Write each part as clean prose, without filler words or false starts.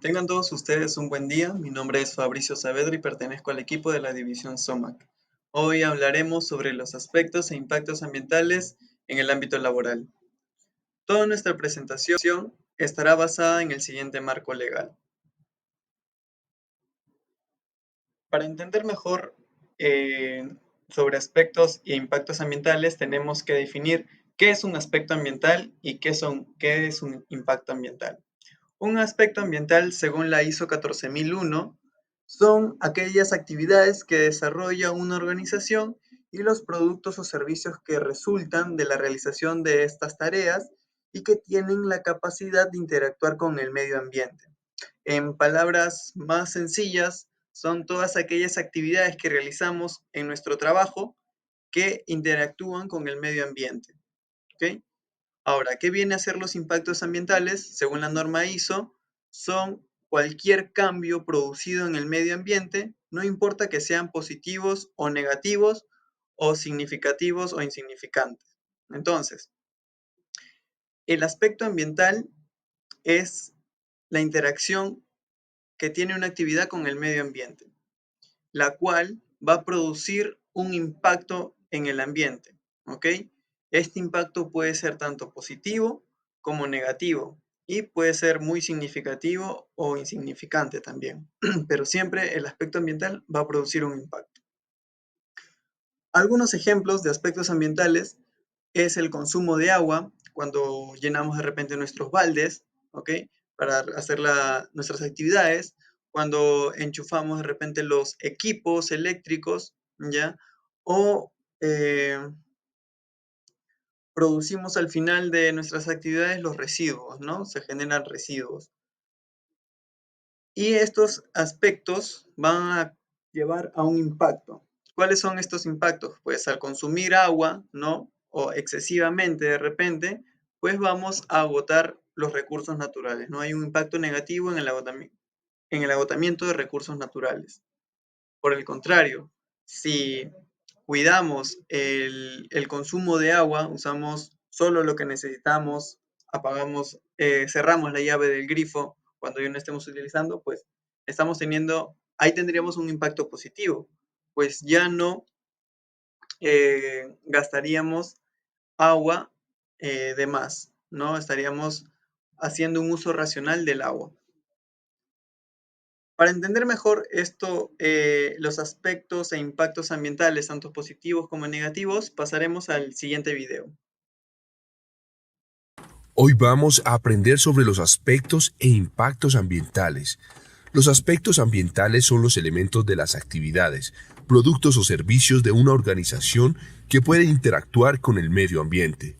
Tengan todos ustedes un buen día. Mi nombre es Fabricio Saavedra y pertenezco al equipo de la división SOMAC. Hoy hablaremos sobre los aspectos e impactos ambientales en el ámbito laboral. Toda nuestra presentación estará basada en el siguiente marco legal. Para entender mejor sobre aspectos e impactos ambientales, tenemos que definir qué es un aspecto ambiental y qué es un impacto ambiental. Un aspecto ambiental, según la ISO 14001, son aquellas actividades que desarrolla una organización y los productos o servicios que resultan de la realización de estas tareas y que tienen la capacidad de interactuar con el medio ambiente. En palabras más sencillas, son todas aquellas actividades que realizamos en nuestro trabajo que interactúan con el medio ambiente. ¿Ok? Ahora, ¿qué viene a ser los impactos ambientales? Según la norma ISO, son cualquier cambio producido en el medio ambiente, no importa que sean positivos o negativos, o significativos o insignificantes. Entonces, el aspecto ambiental es la interacción que tiene una actividad con el medio ambiente, la cual va a producir un impacto en el ambiente, ¿ok? Este impacto puede ser tanto positivo como negativo y puede ser muy significativo o insignificante también, pero siempre el aspecto ambiental va a producir un impacto. Algunos ejemplos de aspectos ambientales es el consumo de agua cuando llenamos de repente nuestros baldes, ¿ok? Para hacer nuestras actividades, cuando enchufamos de repente los equipos eléctricos, ¿ya? O producimos al final de nuestras actividades los residuos, ¿no? Se generan residuos. Y estos aspectos van a llevar a un impacto. ¿Cuáles son estos impactos? Pues al consumir agua, ¿no? O excesivamente de repente, pues vamos a agotar los recursos naturales, ¿no? Hay un impacto negativo en el agotamiento de recursos naturales. Por el contrario, si cuidamos el consumo de agua, usamos solo lo que necesitamos, apagamos, cerramos la llave del grifo cuando ya no estemos utilizando, pues ahí tendríamos un impacto positivo, pues ya no gastaríamos agua de más, ¿no? Estaríamos haciendo un uso racional del agua. Para entender mejor esto, los aspectos e impactos ambientales, tanto positivos como negativos, pasaremos al siguiente video. Hoy vamos a aprender sobre los aspectos e impactos ambientales. Los aspectos ambientales son los elementos de las actividades, productos o servicios de una organización que puede interactuar con el medio ambiente.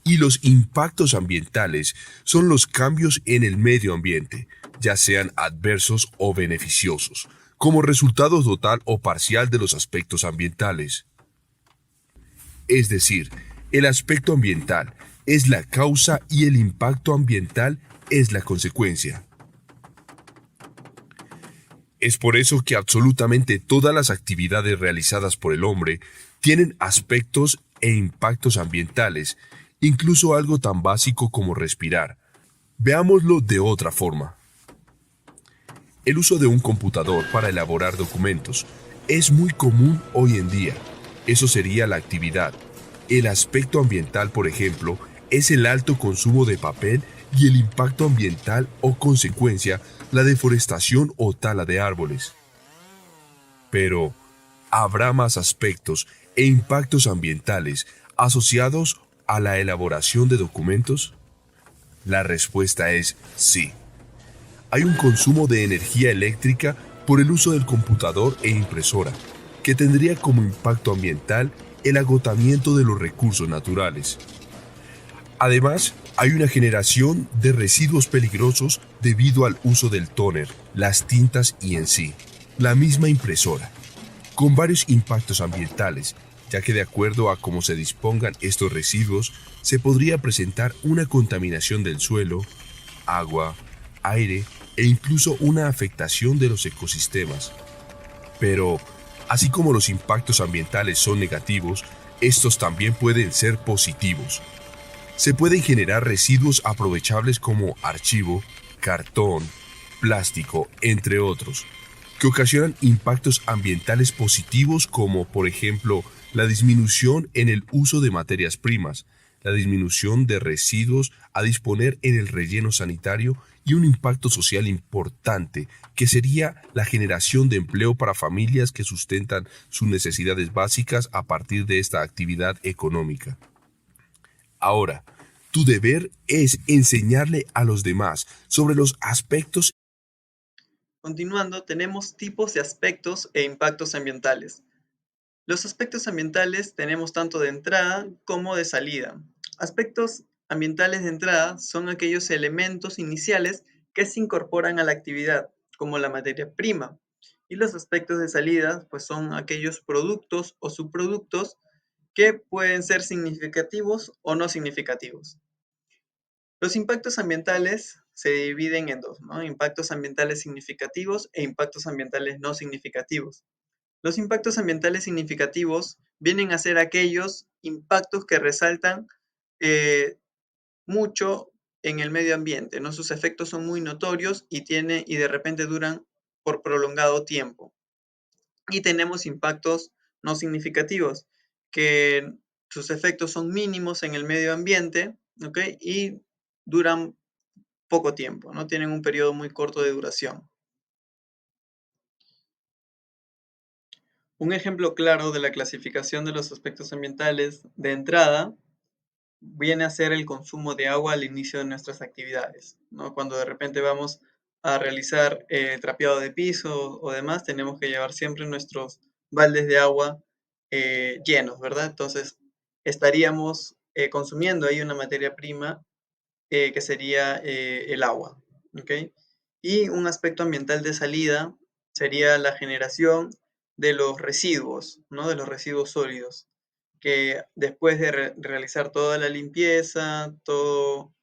Y los impactos ambientales son los cambios en el medio ambiente, ya sean adversos o beneficiosos, como resultado total o parcial de los aspectos ambientales. Es decir, el aspecto ambiental es la causa y el impacto ambiental es la consecuencia. Es por eso que absolutamente todas las actividades realizadas por el hombre tienen aspectos e impactos ambientales, incluso algo tan básico como respirar. Veámoslo de otra forma. El uso de un computador para elaborar documentos es muy común hoy en día. Eso sería la actividad. El aspecto ambiental, por ejemplo, es el alto consumo de papel y el impacto ambiental o consecuencia, la deforestación o tala de árboles. Pero, ¿habrá más aspectos e impactos ambientales asociados a la elaboración de documentos? La respuesta es sí. Hay un consumo de energía eléctrica por el uso del computador e impresora, que tendría como impacto ambiental el agotamiento de los recursos naturales. Además, hay una generación de residuos peligrosos debido al uso del tóner, las tintas y en sí, la misma impresora, con varios impactos ambientales, ya que de acuerdo a cómo se dispongan estos residuos, se podría presentar una contaminación del suelo, agua, aire e incluso una afectación de los ecosistemas. Pero, así como los impactos ambientales son negativos, estos también pueden ser positivos. Se pueden generar residuos aprovechables como archivo, cartón, plástico, entre otros, que ocasionan impactos ambientales positivos como, por ejemplo, la disminución en el uso de materias primas, la disminución de residuos a disponer en el relleno sanitario y un impacto social importante, que sería la generación de empleo para familias que sustentan sus necesidades básicas a partir de esta actividad económica. Ahora, tu deber es enseñarle a los demás sobre los aspectos. Continuando, tenemos tipos de aspectos e impactos ambientales. Los aspectos ambientales tenemos tanto de entrada como de salida. Aspectos ambientales de entrada son aquellos elementos iniciales que se incorporan a la actividad, como la materia prima. Y los aspectos de salida, pues son aquellos productos o subproductos que pueden ser significativos o no significativos. Los impactos ambientales se dividen en dos, ¿no? Impactos ambientales significativos e impactos ambientales no significativos. Los impactos ambientales significativos vienen a ser aquellos impactos que resaltan mucho en el medio ambiente, ¿no? Sus efectos son muy notorios y de repente duran por prolongado tiempo. Y tenemos impactos no significativos, que sus efectos son mínimos en el medio ambiente, ¿ok? Y duran poco tiempo, ¿no? Tienen un periodo muy corto de duración. Un ejemplo claro de la clasificación de los aspectos ambientales de entrada viene a ser el consumo de agua al inicio de nuestras actividades, ¿no? Cuando de repente vamos a realizar trapeado de piso o demás, tenemos que llevar siempre nuestros baldes de agua llenos, ¿verdad? Entonces, estaríamos consumiendo ahí una materia prima que sería el agua, ¿ok? Y un aspecto ambiental de salida sería la generación de los residuos, ¿no? De los residuos sólidos, que después de realizar toda la limpieza, todo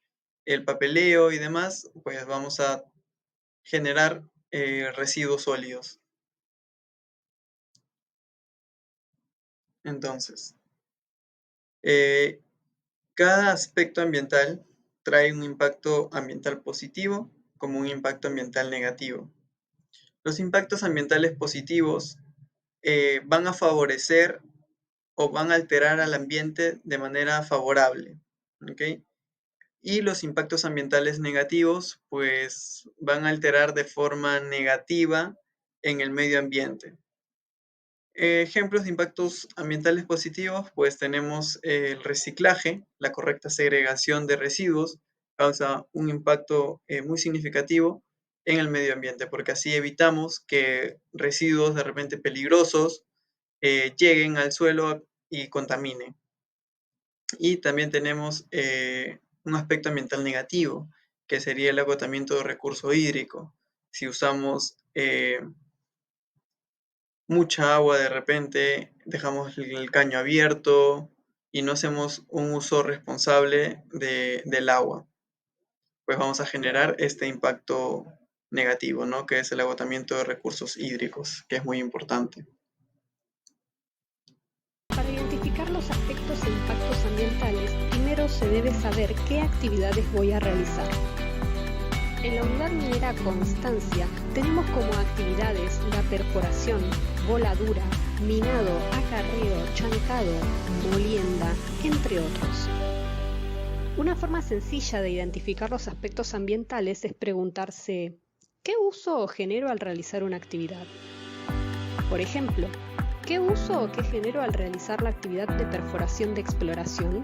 el papeleo y demás, pues vamos a generar residuos sólidos. Entonces, cada aspecto ambiental trae un impacto ambiental positivo como un impacto ambiental negativo. Los impactos ambientales positivos van a favorecer o van a alterar al ambiente de manera favorable, ¿ok? Y los impactos ambientales negativos, pues van a alterar de forma negativa en el medio ambiente. Ejemplos de impactos ambientales positivos, pues tenemos el reciclaje, la correcta segregación de residuos, causa un impacto muy significativo en el medio ambiente, porque así evitamos que residuos de repente peligrosos lleguen al suelo y contaminen. Y también tenemos un aspecto ambiental negativo, que sería el agotamiento de recurso hídrico. Si usamos mucha agua de repente, dejamos el caño abierto y no hacemos un uso responsable del agua, pues vamos a generar este impacto negativo, ¿no? Que es el agotamiento de recursos hídricos, que es muy importante. Para identificar los aspectos e impactos ambientales, primero se debe saber qué actividades voy a realizar. En la unidad minera Constancia tenemos como actividades la perforación, voladura, minado, acarreo, chancado, molienda, entre otros. Una forma sencilla de identificar los aspectos ambientales es preguntarse ¿qué uso genero al realizar una actividad? Por ejemplo, ¿qué uso o qué genero al realizar la actividad de perforación de exploración?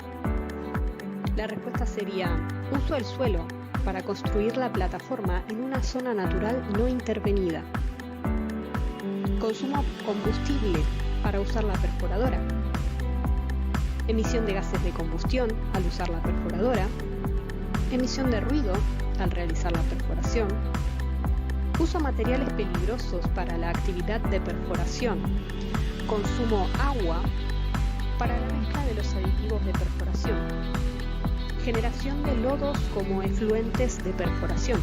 La respuesta sería uso el suelo para construir la plataforma en una zona natural no intervenida. Consumo combustible para usar la perforadora. Emisión de gases de combustión al usar la perforadora. Emisión de ruido al realizar la perforación. Uso materiales peligrosos para la actividad de perforación. Consumo agua para la mezcla de los aditivos de perforación. Generación de lodos como efluentes de perforación.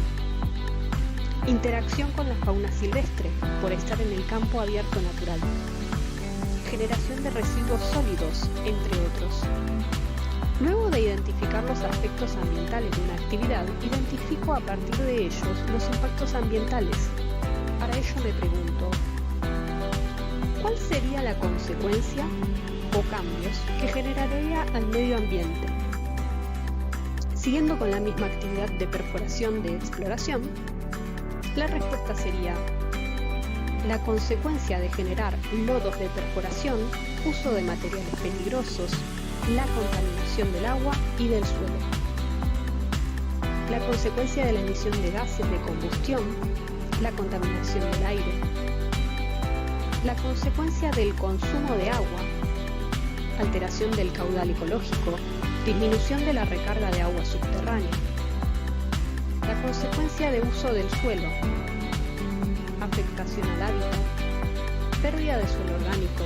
Interacción con la fauna silvestre por estar en el campo abierto natural. Generación de residuos sólidos, entre otros. Luego de identificar los aspectos ambientales de una actividad, identifico a partir de ellos los impactos ambientales. Para ello me pregunto, ¿cuál sería la consecuencia o cambios que generaría al medio ambiente? Siguiendo con la misma actividad de perforación de exploración, la respuesta sería la consecuencia de generar lodos de perforación, uso de materiales peligrosos, la contaminación del agua y del suelo. La consecuencia de la emisión de gases de combustión, la contaminación del aire. La consecuencia del consumo de agua, alteración del caudal ecológico, disminución de la recarga de agua subterránea. La consecuencia de uso del suelo, afectación al hábitat, pérdida de suelo orgánico,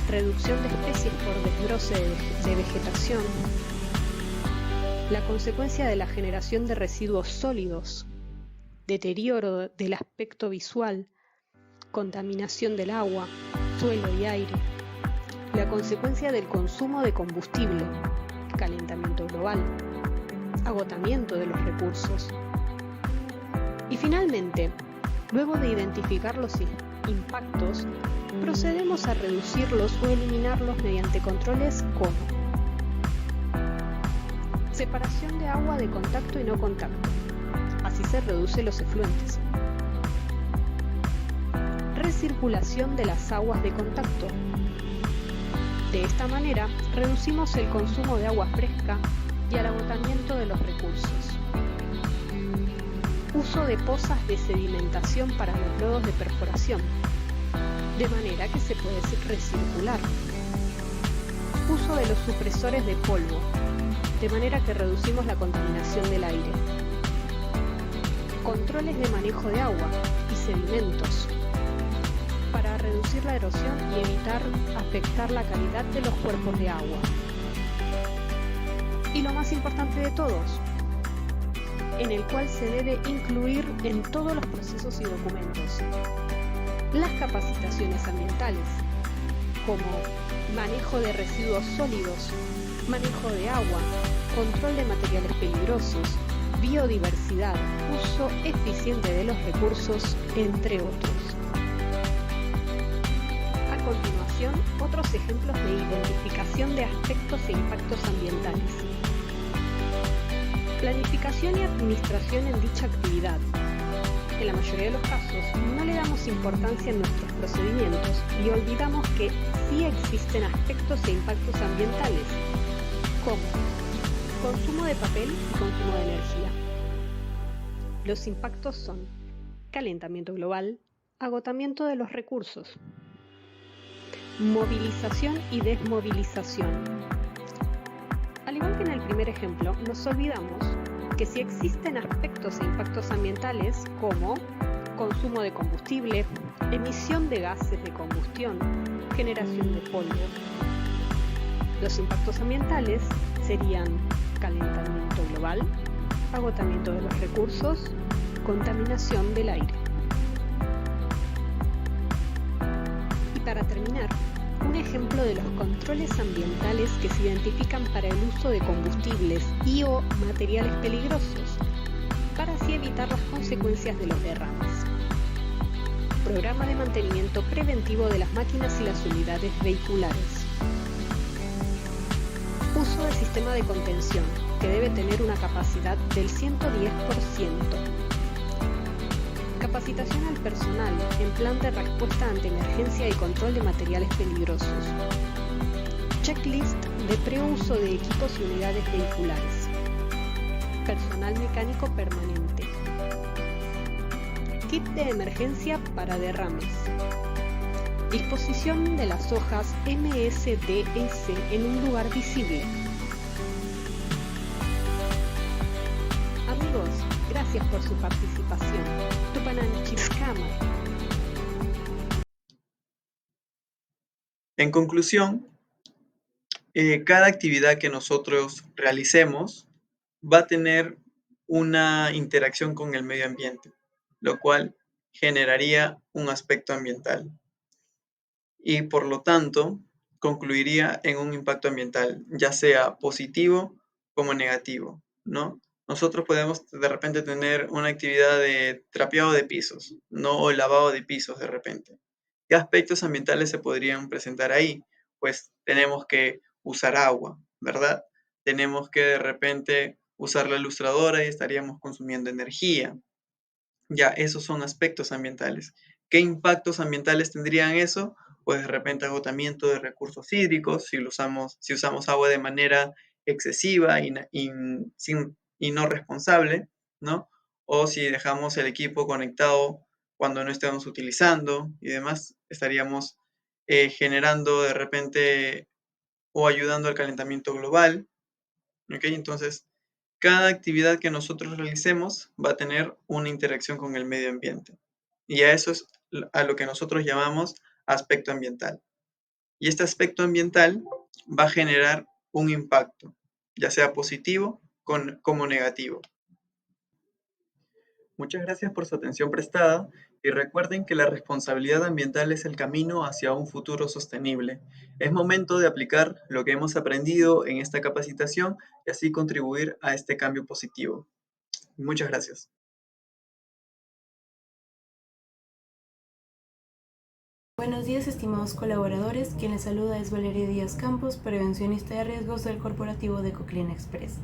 reducción de especies por desbroce de vegetación, la consecuencia de la generación de residuos sólidos, deterioro del aspecto visual, contaminación del agua, suelo y aire, la consecuencia del consumo de combustible, calentamiento global, agotamiento de los recursos. Y finalmente, luego de identificar los impactos, procedemos a reducirlos o eliminarlos mediante controles como separación de agua de contacto y no contacto, así se reducen los efluentes. Recirculación de las aguas de contacto. De esta manera, reducimos el consumo de agua fresca y el agotamiento de los recursos. Uso de pozas de sedimentación para los lodos de perforación, de manera que se puede recircular. Uso de los supresores de polvo, de manera que reducimos la contaminación del aire. Controles de manejo de agua y sedimentos, para reducir la erosión y evitar afectar la calidad de los cuerpos de agua. Y lo más importante de todos, en el cual se debe incluir en todos los procesos y documentos las capacitaciones ambientales, como manejo de residuos sólidos, manejo de agua, control de materiales peligrosos, biodiversidad, uso eficiente de los recursos, entre otros. A continuación, otros ejemplos de identificación de aspectos e impactos ambientales. Planificación y administración en dicha actividad. En la mayoría de los casos, no le damos importancia en nuestros procedimientos y olvidamos que sí existen aspectos e impactos ambientales, como consumo de papel y consumo de energía. Los impactos son calentamiento global, agotamiento de los recursos, movilización y desmovilización. Al igual que en el primer ejemplo, nos olvidamos que sí existen aspectos e impactos ambientales como consumo de combustible, emisión de gases de combustión, generación de polvo. Los impactos ambientales serían calentamiento global, agotamiento de los recursos, contaminación del aire. Y para terminar, un ejemplo de los controles ambientales que se identifican para el uso de combustibles y o materiales peligrosos, para así evitar las consecuencias de los derrames. Programa de mantenimiento preventivo de las máquinas y las unidades vehiculares. Uso del sistema de contención, que debe tener una capacidad del 110%. Capacitación al personal en plan de respuesta ante emergencia y control de materiales peligrosos. Checklist de preuso de equipos y unidades vehiculares. Personal mecánico permanente. Kit de emergencia para derrames. Disposición de las hojas MSDS en un lugar visible. Amigos, gracias por su participación. Tupananchikama. En conclusión, cada actividad que nosotros realicemos va a tener una interacción con el medio ambiente, lo cual generaría un aspecto ambiental. Y por lo tanto, concluiría en un impacto ambiental, ya sea positivo como negativo, ¿no? Nosotros podemos de repente tener una actividad de trapeado de pisos, ¿no? O lavado de pisos de repente. ¿Qué aspectos ambientales se podrían presentar ahí? Pues tenemos que usar agua, ¿verdad? Tenemos que de repente usar la ilustradora y estaríamos consumiendo energía. Ya, esos son aspectos ambientales. ¿Qué impactos ambientales tendrían eso? Pues de repente agotamiento de recursos hídricos, si usamos agua de manera excesiva y no responsable, ¿no? O si dejamos el equipo conectado cuando no estemos utilizando y demás, estaríamos generando de repente o ayudando al calentamiento global, ¿ok? Entonces, cada actividad que nosotros realicemos va a tener una interacción con el medio ambiente. Y a eso es a lo que nosotros llamamos aspecto ambiental. Y este aspecto ambiental va a generar un impacto, ya sea positivo como negativo. Muchas gracias por su atención prestada y recuerden que la responsabilidad ambiental es el camino hacia un futuro sostenible. Es momento de aplicar lo que hemos aprendido en esta capacitación y así contribuir a este cambio positivo. Muchas gracias. Buenos días, estimados colaboradores. Quien les saluda es Valeria Díaz Campos, prevencionista de riesgos del corporativo de Ecoclean Express.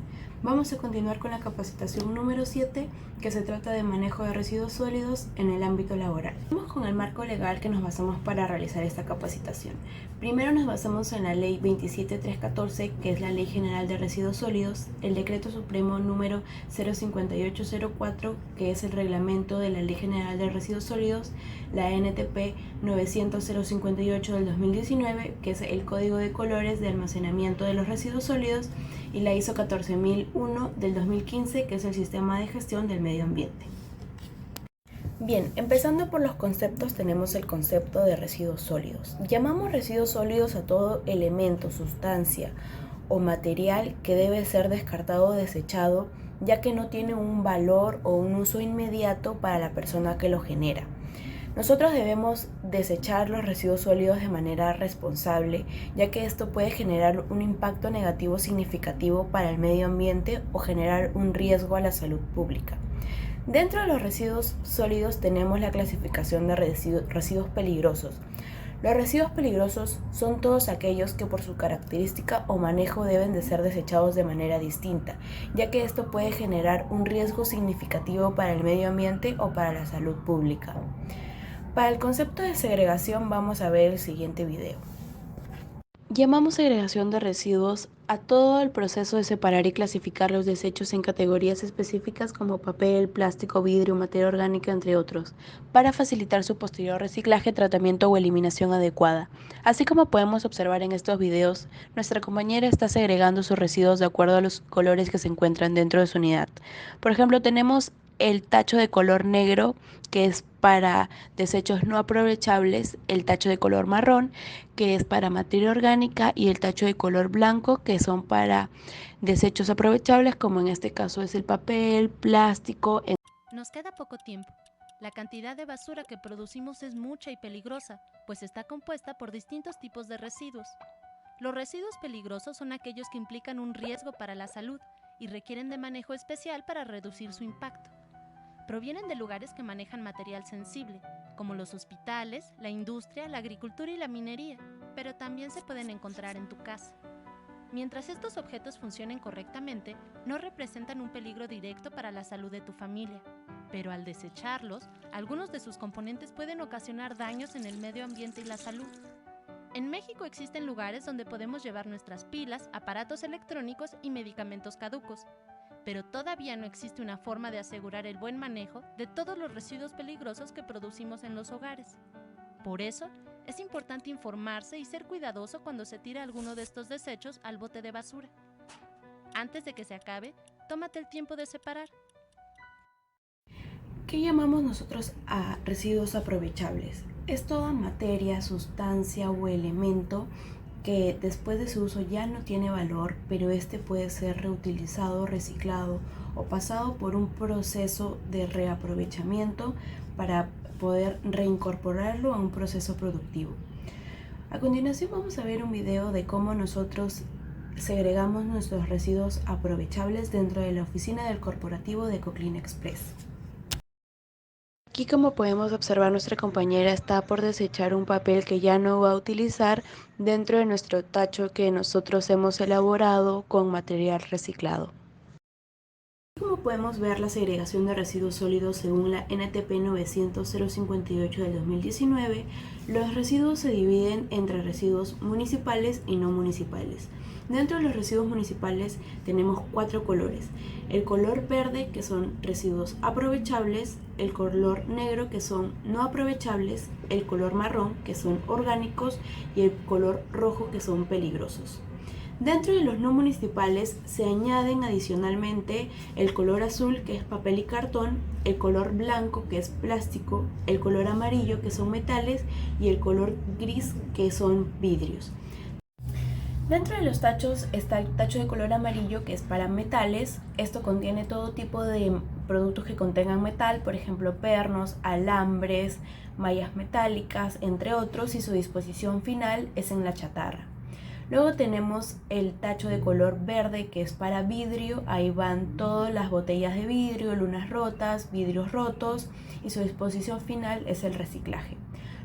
Vamos a continuar con la capacitación número 7, que se trata de manejo de residuos sólidos en el ámbito laboral. Vamos con el marco legal que nos basamos para realizar esta capacitación. Primero nos basamos en la Ley 27314, que es la Ley General de Residuos Sólidos, el Decreto Supremo número 05804, que es el reglamento de la Ley General de Residuos Sólidos, la NTP 900-058 del 2019, que es el Código de Colores de Almacenamiento de los Residuos Sólidos, y la ISO 14001 del 2015, que es el Sistema de Gestión del Medio Ambiente. Bien, empezando por los conceptos, tenemos el concepto de residuos sólidos. Llamamos residuos sólidos a todo elemento, sustancia o material que debe ser descartado o desechado, ya que no tiene un valor o un uso inmediato para la persona que lo genera. Nosotros debemos desechar los residuos sólidos de manera responsable, ya que esto puede generar un impacto negativo significativo para el medio ambiente o generar un riesgo a la salud pública. Dentro de los residuos sólidos tenemos la clasificación de residuos peligrosos. Los residuos peligrosos son todos aquellos que por su característica o manejo deben de ser desechados de manera distinta, ya que esto puede generar un riesgo significativo para el medio ambiente o para la salud pública. Para el concepto de segregación vamos a ver el siguiente video. Llamamos segregación de residuos a todo el proceso de separar y clasificar los desechos en categorías específicas como papel, plástico, vidrio, materia orgánica, entre otros, para facilitar su posterior reciclaje, tratamiento o eliminación adecuada. Así como podemos observar en estos videos, nuestra compañera está segregando sus residuos de acuerdo a los colores que se encuentran dentro de su unidad. Por ejemplo, tenemos el tacho de color negro, que es para desechos no aprovechables, el tacho de color marrón, que es para materia orgánica, y el tacho de color blanco, que son para desechos aprovechables, como en este caso es el papel, plástico. Nos queda poco tiempo. La cantidad de basura que producimos es mucha y peligrosa, pues está compuesta por distintos tipos de residuos. Los residuos peligrosos son aquellos que implican un riesgo para la salud y requieren de manejo especial para reducir su impacto. Provienen de lugares que manejan material sensible, como los hospitales, la industria, la agricultura y la minería, pero también se pueden encontrar en tu casa. Mientras estos objetos funcionen correctamente, no representan un peligro directo para la salud de tu familia, pero al desecharlos, algunos de sus componentes pueden ocasionar daños en el medio ambiente y la salud. En México existen lugares donde podemos llevar nuestras pilas, aparatos electrónicos y medicamentos caducos, pero todavía no existe una forma de asegurar el buen manejo de todos los residuos peligrosos que producimos en los hogares. Por eso, es importante informarse y ser cuidadoso cuando se tira alguno de estos desechos al bote de basura. Antes de que se acabe, tómate el tiempo de separar. ¿Qué llamamos nosotros a residuos aprovechables? Es toda materia, sustancia o elemento que después de su uso ya no tiene valor, pero este puede ser reutilizado, reciclado o pasado por un proceso de reaprovechamiento para poder reincorporarlo a un proceso productivo. A continuación vamos a ver un video de cómo nosotros segregamos nuestros residuos aprovechables dentro de la oficina del corporativo de Ecoclean Express. Aquí, como podemos observar, nuestra compañera está por desechar un papel que ya no va a utilizar dentro de nuestro tacho que nosotros hemos elaborado con material reciclado. Como podemos ver, la segregación de residuos sólidos según la NTP 900-058 del 2019, los residuos se dividen entre residuos municipales y no municipales. Dentro de los residuos municipales tenemos 4 colores: el color verde, que son residuos aprovechables; el color negro, que son no aprovechables; el color marrón, que son orgánicos; y el color rojo, que son peligrosos. Dentro de los no municipales se añaden adicionalmente el color azul, que es papel y cartón; el color blanco, que es plástico; el color amarillo, que son metales; y el color gris, que son vidrios. Dentro de los tachos está el tacho de color amarillo, que es para metales. Esto contiene todo tipo de productos que contengan metal, por ejemplo pernos, alambres, mallas metálicas, entre otros, y su disposición final es en la chatarra. Luego tenemos el tacho de color verde, que es para vidrio. Ahí van todas las botellas de vidrio, lunas rotas, vidrios rotos, y su disposición final es el reciclaje.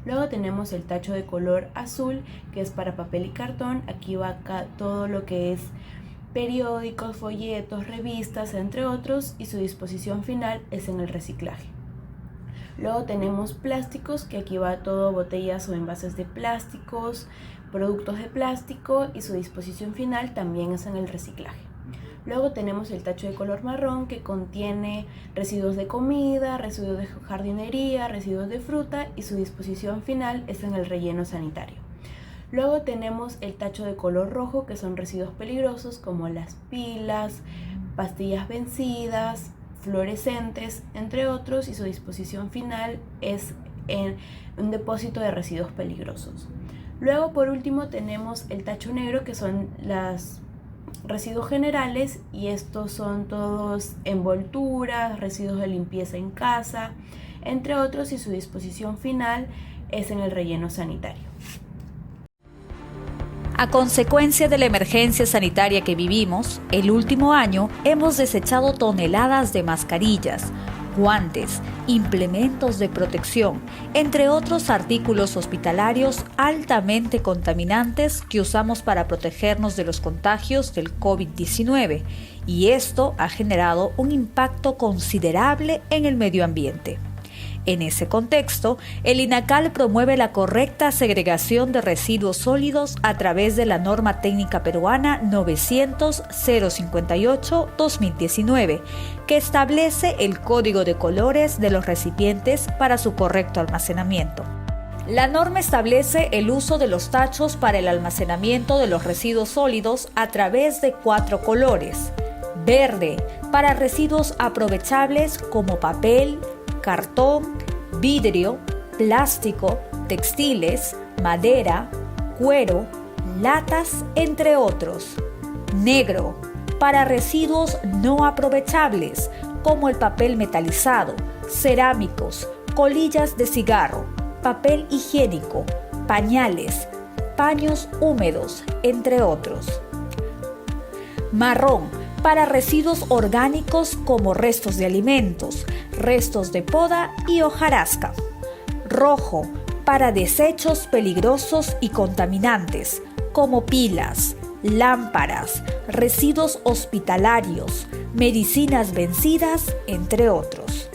Luego tenemos el tacho de color azul, que es para papel y cartón. Aquí va todo lo que es periódicos, folletos, revistas, entre otros, y su disposición final es en el reciclaje. Luego tenemos plásticos, que aquí va todo botellas o envases de plásticos, productos de plástico, y su disposición final también es en el reciclaje. Luego tenemos el tacho de color marrón, que contiene residuos de comida, residuos de jardinería, residuos de fruta, y su disposición final es en el relleno sanitario. Luego tenemos el tacho de color rojo, que son residuos peligrosos como las pilas, pastillas vencidas, fluorescentes, entre otros, y su disposición final es en un depósito de residuos peligrosos. Luego, por último, tenemos el tacho negro, que son los residuos generales, y estos son todos envolturas, residuos de limpieza en casa, entre otros, y su disposición final es en el relleno sanitario. A consecuencia de la emergencia sanitaria que vivimos, el último año hemos desechado toneladas de mascarillas, guantes, implementos de protección, entre otros artículos hospitalarios altamente contaminantes que usamos para protegernos de los contagios del COVID-19, y esto ha generado un impacto considerable en el medio ambiente. En ese contexto, el INACAL promueve la correcta segregación de residuos sólidos a través de la norma técnica peruana 900-058-2019, que establece el código de colores de los recipientes para su correcto almacenamiento. La norma establece el uso de los tachos para el almacenamiento de los residuos sólidos a través de 4 colores: verde, para residuos aprovechables como papel, cartón, vidrio, plástico, textiles, madera, cuero, latas, entre otros. Negro, para residuos no aprovechables, como el papel metalizado, cerámicos, colillas de cigarro, papel higiénico, pañales, paños húmedos, entre otros. Marrón, para residuos orgánicos como restos de alimentos, restos de poda y hojarasca. Rojo, para desechos peligrosos y contaminantes, como pilas, lámparas, residuos hospitalarios, medicinas vencidas, entre otros.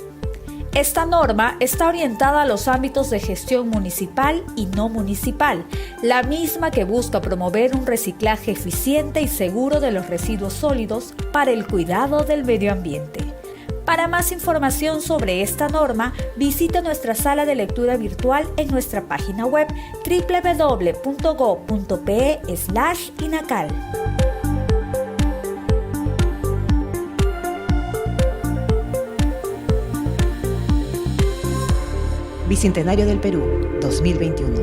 Esta norma está orientada a los ámbitos de gestión municipal y no municipal, la misma que busca promover un reciclaje eficiente y seguro de los residuos sólidos para el cuidado del medio ambiente. Para más información sobre esta norma, visita nuestra sala de lectura virtual en nuestra página web www.go.pe/inacal. Bicentenario del Perú, 2021.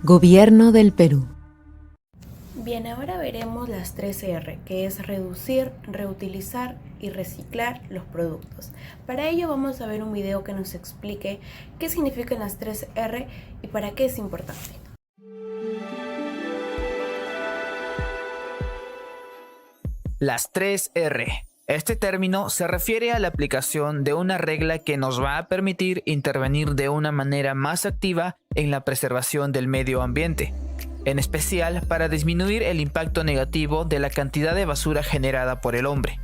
Gobierno del Perú. Bien, ahora veremos las 3 R, que es reducir, reutilizar y reciclar los productos. Para ello vamos a ver un video que nos explique qué significan las 3 R y para qué es importante. Las 3 R. Este término se refiere a la aplicación de una regla que nos va a permitir intervenir de una manera más activa en la preservación del medio ambiente, en especial para disminuir el impacto negativo de la cantidad de basura generada por el hombre.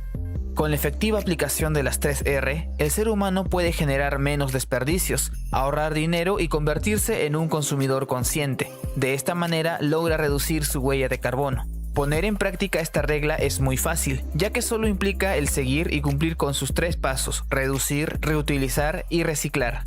Con la efectiva aplicación de las 3 R, el ser humano puede generar menos desperdicios, ahorrar dinero y convertirse en un consumidor consciente. De esta manera logra reducir su huella de carbono. Poner en práctica esta regla es muy fácil, ya que solo implica el seguir y cumplir con sus 3 pasos: reducir, reutilizar y reciclar.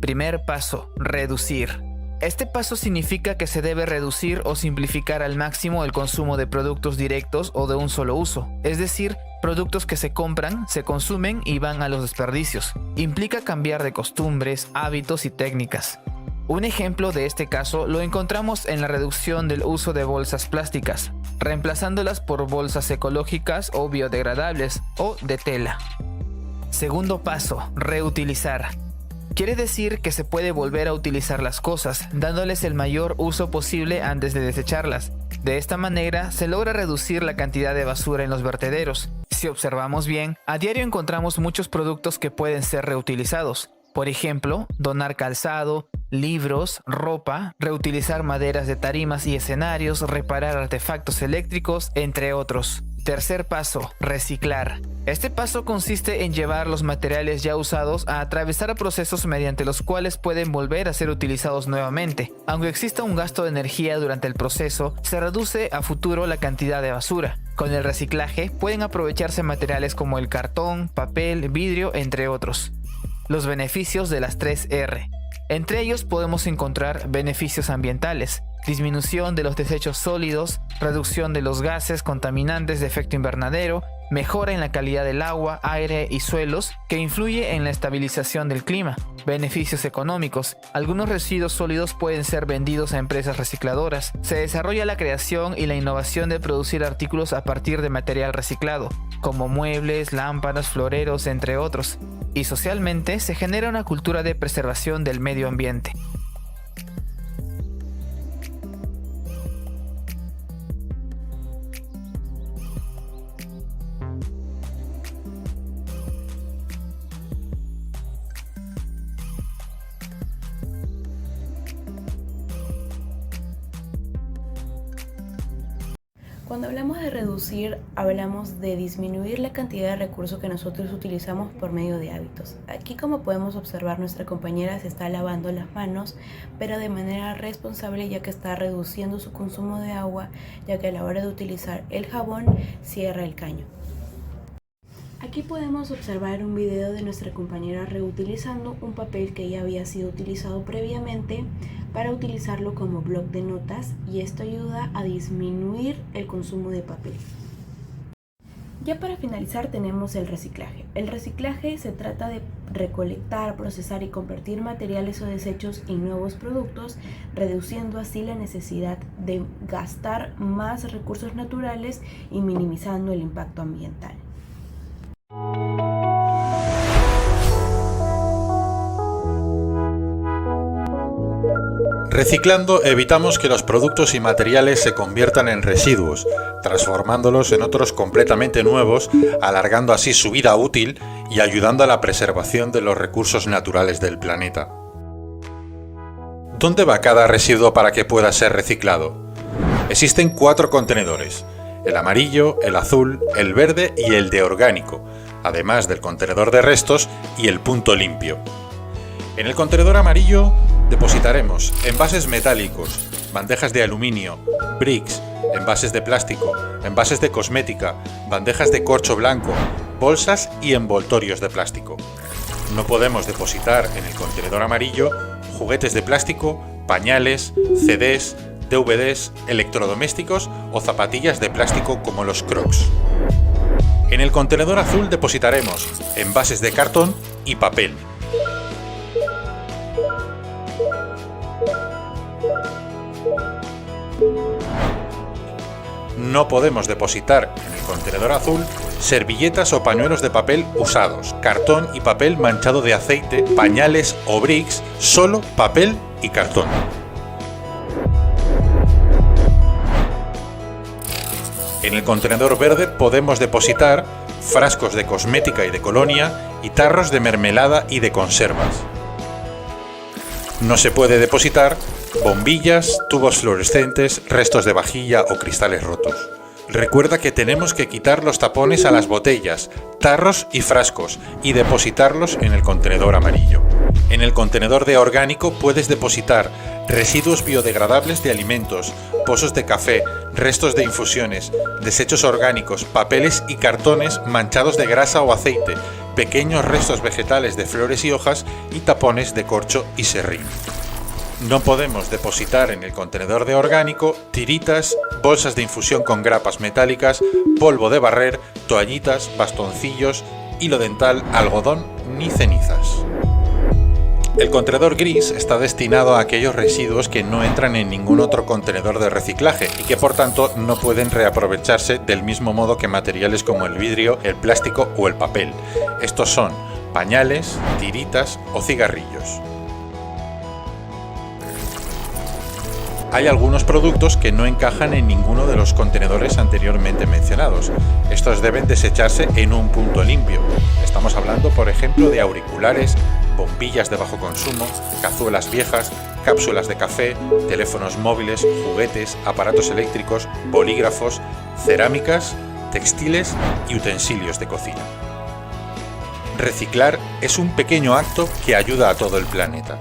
Primer paso: reducir. Este paso significa que se debe reducir o simplificar al máximo el consumo de productos directos o de un solo uso, es decir, productos que se compran, se consumen y van a los desperdicios. Implica cambiar de costumbres, hábitos y técnicas. Un ejemplo de este caso lo encontramos en la reducción del uso de bolsas plásticas, reemplazándolas por bolsas ecológicas o biodegradables o de tela. Segundo paso: reutilizar. Quiere decir que se puede volver a utilizar las cosas, dándoles el mayor uso posible antes de desecharlas. De esta manera se logra reducir la cantidad de basura en los vertederos. Si observamos bien, a diario encontramos muchos productos que pueden ser reutilizados. Por ejemplo, donar calzado, libros, ropa, reutilizar maderas de tarimas y escenarios, reparar artefactos eléctricos, entre otros. Tercer paso: reciclar. Este paso consiste en llevar los materiales ya usados a atravesar procesos mediante los cuales pueden volver a ser utilizados nuevamente. Aunque exista un gasto de energía durante el proceso, se reduce a futuro la cantidad de basura. Con el reciclaje pueden aprovecharse materiales como el cartón, papel, vidrio, entre otros. Los beneficios de las 3 R. Entre ellos podemos encontrar beneficios ambientales: disminución de los desechos sólidos, reducción de los gases contaminantes de efecto invernadero, mejora en la calidad del agua, aire y suelos, que influye en la estabilización del clima. Beneficios económicos: algunos residuos sólidos pueden ser vendidos a empresas recicladoras. Se desarrolla la creación y la innovación de producir artículos a partir de material reciclado, como muebles, lámparas, floreros, entre otros. Y socialmente se genera una cultura de preservación del medio ambiente. Cuando hablamos de reducir, hablamos de disminuir la cantidad de recursos que nosotros utilizamos por medio de hábitos. Aquí, como podemos observar, nuestra compañera se está lavando las manos, pero de manera responsable, ya que está reduciendo su consumo de agua, ya que a la hora de utilizar el jabón cierra el caño. Aquí podemos observar un video de nuestra compañera reutilizando un papel que ya había sido utilizado previamente para utilizarlo como bloc de notas, y esto ayuda a disminuir el consumo de papel. Ya para finalizar tenemos el reciclaje. El reciclaje se trata de recolectar, procesar y convertir materiales o desechos en nuevos productos, reduciendo así la necesidad de gastar más recursos naturales y minimizando el impacto ambiental. Reciclando evitamos que los productos y materiales se conviertan en residuos, transformándolos en otros completamente nuevos, alargando así su vida útil y ayudando a la preservación de los recursos naturales del planeta. ¿Dónde va cada residuo para que pueda ser reciclado? Existen 4 contenedores: el amarillo, el azul, el verde y el de orgánico, además del contenedor de restos y el punto limpio. En el contenedor amarillo depositaremos envases metálicos, bandejas de aluminio, bricks, envases de plástico, envases de cosmética, bandejas de corcho blanco, bolsas y envoltorios de plástico. No podemos depositar en el contenedor amarillo juguetes de plástico, pañales, CDs, DVDs, electrodomésticos o zapatillas de plástico como los Crocs. En el contenedor azul depositaremos envases de cartón y papel. No podemos depositar en el contenedor azul servilletas o pañuelos de papel usados, cartón y papel manchado de aceite, pañales o bricks, solo papel y cartón. En el contenedor verde podemos depositar frascos de cosmética y de colonia y tarros de mermelada y de conservas. No se puede depositar bombillas, tubos fluorescentes, restos de vajilla o cristales rotos. Recuerda que tenemos que quitar los tapones a las botellas, tarros y frascos y depositarlos en el contenedor amarillo. En el contenedor de orgánico puedes depositar residuos biodegradables de alimentos, pozos de café, restos de infusiones, desechos orgánicos, papeles y cartones manchados de grasa o aceite, pequeños restos vegetales de flores y hojas y tapones de corcho y serrín. No podemos depositar en el contenedor de orgánico tiritas, bolsas de infusión con grapas metálicas, polvo de barrer, toallitas, bastoncillos, hilo dental, algodón ni cenizas. El contenedor gris está destinado a aquellos residuos que no entran en ningún otro contenedor de reciclaje y que por tanto no pueden reaprovecharse del mismo modo que materiales como el vidrio, el plástico o el papel. Estos son pañales, tiritas o cigarrillos. Hay algunos productos que no encajan en ninguno de los contenedores anteriormente mencionados. Estos deben desecharse en un punto limpio. Estamos hablando, por ejemplo, de auriculares, bombillas de bajo consumo, cazuelas viejas, cápsulas de café, teléfonos móviles, juguetes, aparatos eléctricos, bolígrafos, cerámicas, textiles y utensilios de cocina. Reciclar es un pequeño acto que ayuda a todo el planeta.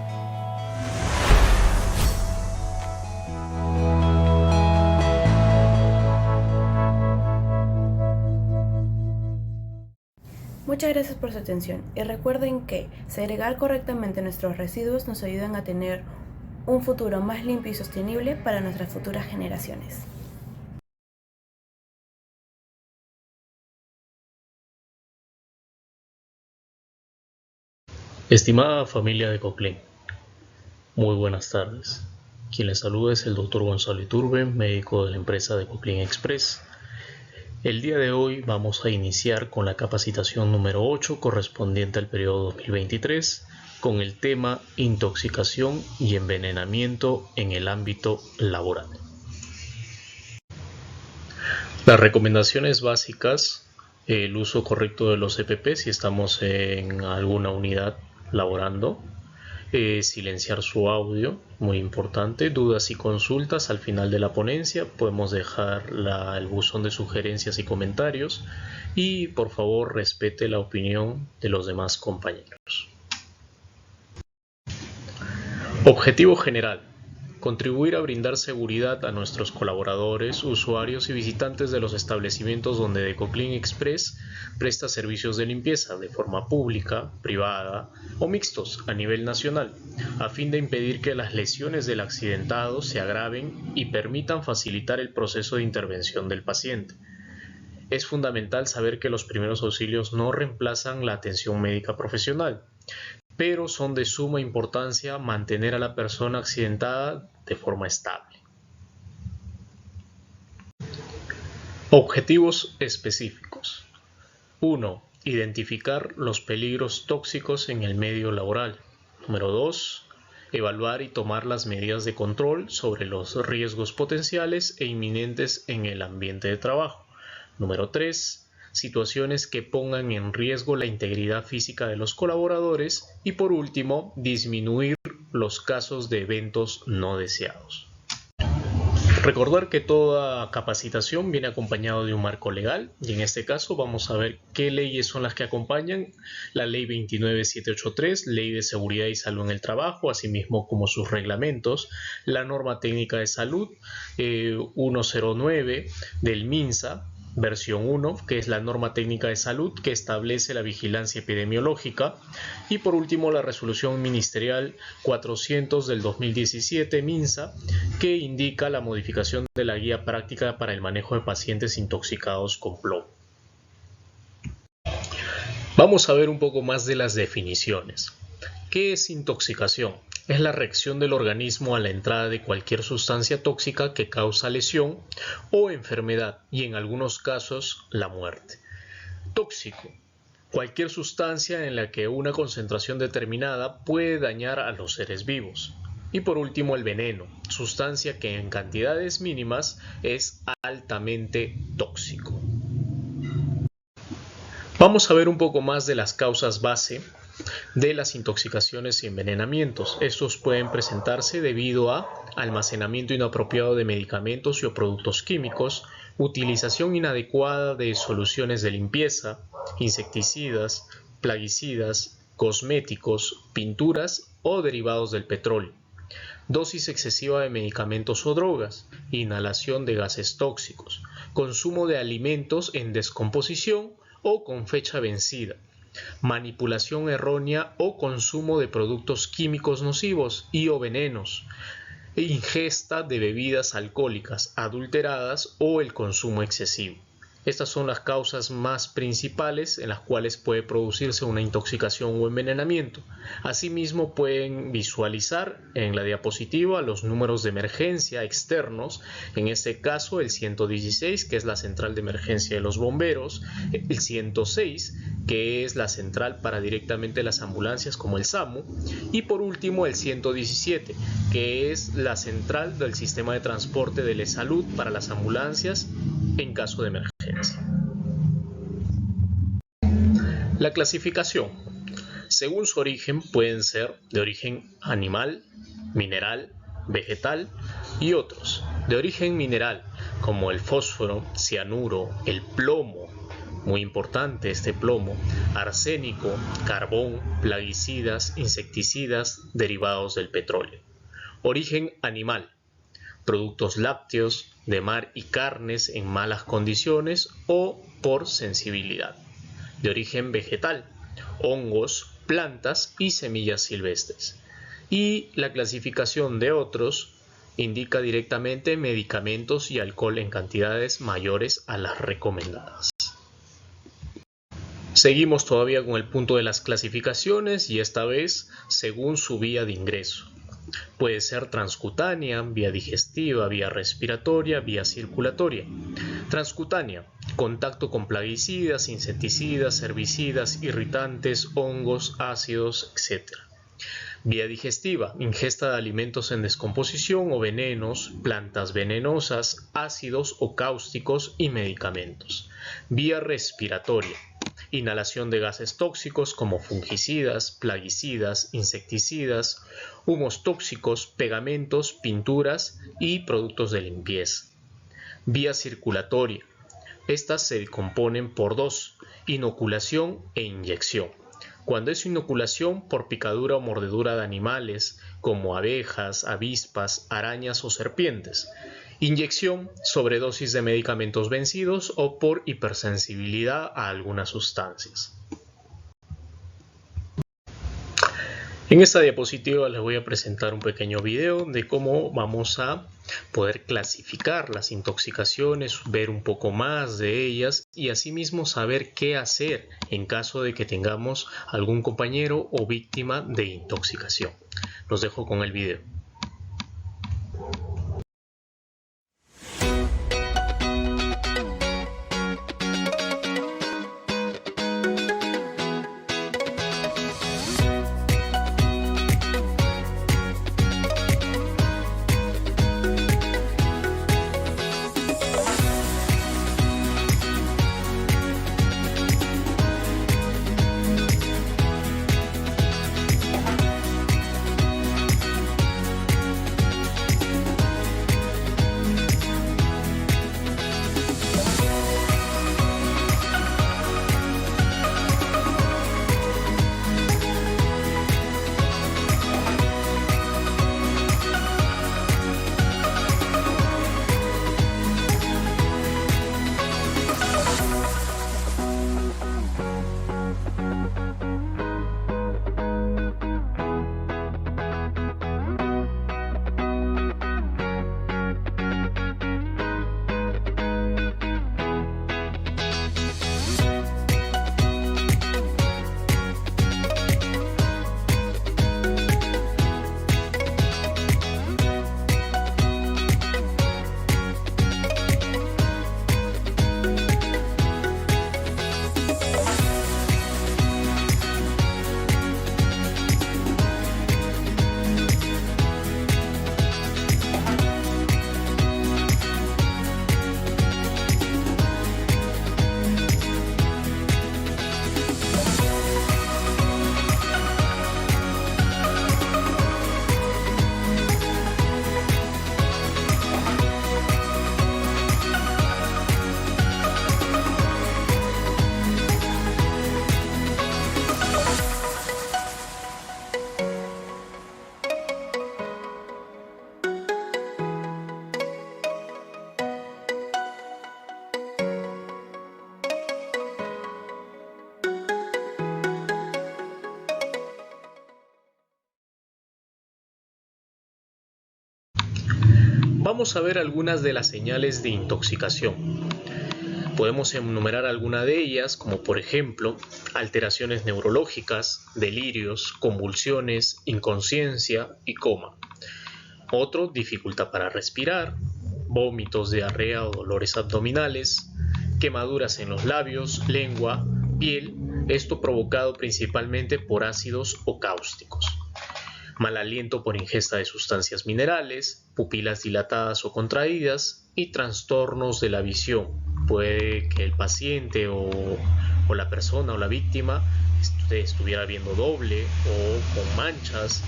Muchas gracias por su atención y recuerden que segregar correctamente nuestros residuos nos ayudan a tener un futuro más limpio y sostenible para nuestras futuras generaciones. Estimada familia de Coclén, muy buenas tardes. Quien les saluda es el Dr. Gonzalo Iturbe, médico de la empresa de Coclén Express. El día de hoy vamos a iniciar con la capacitación número 8 correspondiente al periodo 2023 con el tema intoxicación y envenenamiento en el ámbito laboral. Las recomendaciones básicas, el uso correcto de los EPP si estamos en alguna unidad laborando, silenciar su audio, muy importante. Dudas y consultas al final de la ponencia podemos dejar el buzón de sugerencias y comentarios y por favor respete la opinión de los demás compañeros. Objetivo general: contribuir a brindar seguridad a nuestros colaboradores, usuarios y visitantes de los establecimientos donde Decoclin Express presta servicios de limpieza de forma pública, privada o mixtos a nivel nacional, a fin de impedir que las lesiones del accidentado se agraven y permitan facilitar el proceso de intervención del paciente. Es fundamental saber que los primeros auxilios no reemplazan la atención médica profesional, pero son de suma importancia mantener a la persona accidentada de forma estable. Objetivos específicos. 1. Identificar los peligros tóxicos en el medio laboral. Número 2. Evaluar y tomar las medidas de control sobre los riesgos potenciales e inminentes en el ambiente de trabajo. Número 3. Situaciones que pongan en riesgo la integridad física de los colaboradores y por último, disminuir los casos de eventos no deseados. Recordar que toda capacitación viene acompañado de un marco legal y en este caso vamos a ver qué leyes son las que acompañan: la Ley 29783, Ley de Seguridad y Salud en el Trabajo, asimismo como sus reglamentos, la Norma Técnica de Salud 109 del MINSA, versión 1, que es la norma técnica de salud que establece la vigilancia epidemiológica, y por último la resolución ministerial 400 del 2017 MINSA, que indica la modificación de la guía práctica para el manejo de pacientes intoxicados con plomo. Vamos a ver un poco más de las definiciones. ¿Qué es intoxicación? Es la reacción del organismo a la entrada de cualquier sustancia tóxica que causa lesión o enfermedad y en algunos casos la muerte. Tóxico: cualquier sustancia en la que una concentración determinada puede dañar a los seres vivos. Y por último, el veneno, sustancia que en cantidades mínimas es altamente tóxico. Vamos a ver un poco más de las causas base de las intoxicaciones y envenenamientos. Estos pueden presentarse debido a almacenamiento inapropiado de medicamentos y o productos químicos, utilización inadecuada de soluciones de limpieza, insecticidas, plaguicidas, cosméticos, pinturas o derivados del petróleo, dosis excesiva de medicamentos o drogas, inhalación de gases tóxicos, consumo de alimentos en descomposición o con fecha vencida, manipulación errónea o consumo de productos químicos nocivos y o venenos, ingesta de bebidas alcohólicas adulteradas o el consumo excesivo. Estas son las causas más principales en las cuales puede producirse una intoxicación o envenenamiento. Asimismo, pueden visualizar en la diapositiva los números de emergencia externos, en este caso el 116, que es la central de emergencia de los bomberos, el 106, que es la central para directamente las ambulancias como el SAMU, y por último el 117, que es la central del sistema de transporte de salud para las ambulancias en caso de emergencia. La clasificación. Según su origen, pueden ser de origen animal, mineral, vegetal y otros. De origen mineral, como el fósforo, cianuro, el plomo, muy importante este plomo, arsénico, carbón, plaguicidas, insecticidas, derivados del petróleo. Origen animal. Productos lácteos, de mar y carnes en malas condiciones o por sensibilidad. De origen vegetal, hongos, plantas y semillas silvestres. Y la clasificación de otros indica directamente medicamentos y alcohol en cantidades mayores a las recomendadas. Seguimos todavía con el punto de las clasificaciones y esta vez según su vía de ingreso. Puede ser transcutánea, vía digestiva, vía respiratoria, vía circulatoria. Transcutánea, contacto con plaguicidas, insecticidas, herbicidas, irritantes, hongos, ácidos, etc. Vía digestiva, ingesta de alimentos en descomposición o venenos, plantas venenosas, ácidos o cáusticos y medicamentos. Vía respiratoria, inhalación de gases tóxicos como fungicidas, plaguicidas, insecticidas, humos tóxicos, pegamentos, pinturas y productos de limpieza. Vía circulatoria. Estas se componen por dos, inoculación e inyección. Cuando es inoculación por picadura o mordedura de animales como abejas, avispas, arañas o serpientes. Inyección, sobredosis de medicamentos vencidos o por hipersensibilidad a algunas sustancias. En esta diapositiva les voy a presentar un pequeño video de cómo vamos a poder clasificar las intoxicaciones, ver un poco más de ellas y asimismo saber qué hacer en caso de que tengamos algún compañero o víctima de intoxicación. Los dejo con el video. Vamos a ver algunas de las señales de intoxicación. Podemos enumerar alguna de ellas, como por ejemplo, alteraciones neurológicas, delirios, convulsiones, inconsciencia y coma. Otro, dificultad para respirar, vómitos, diarrea o dolores abdominales, quemaduras en los labios, lengua, piel, esto provocado principalmente por ácidos o cáusticos. Mal aliento por ingesta de sustancias minerales, pupilas dilatadas o contraídas y trastornos de la visión. Puede que el paciente o la persona o la víctima estuviera viendo doble o con manchas.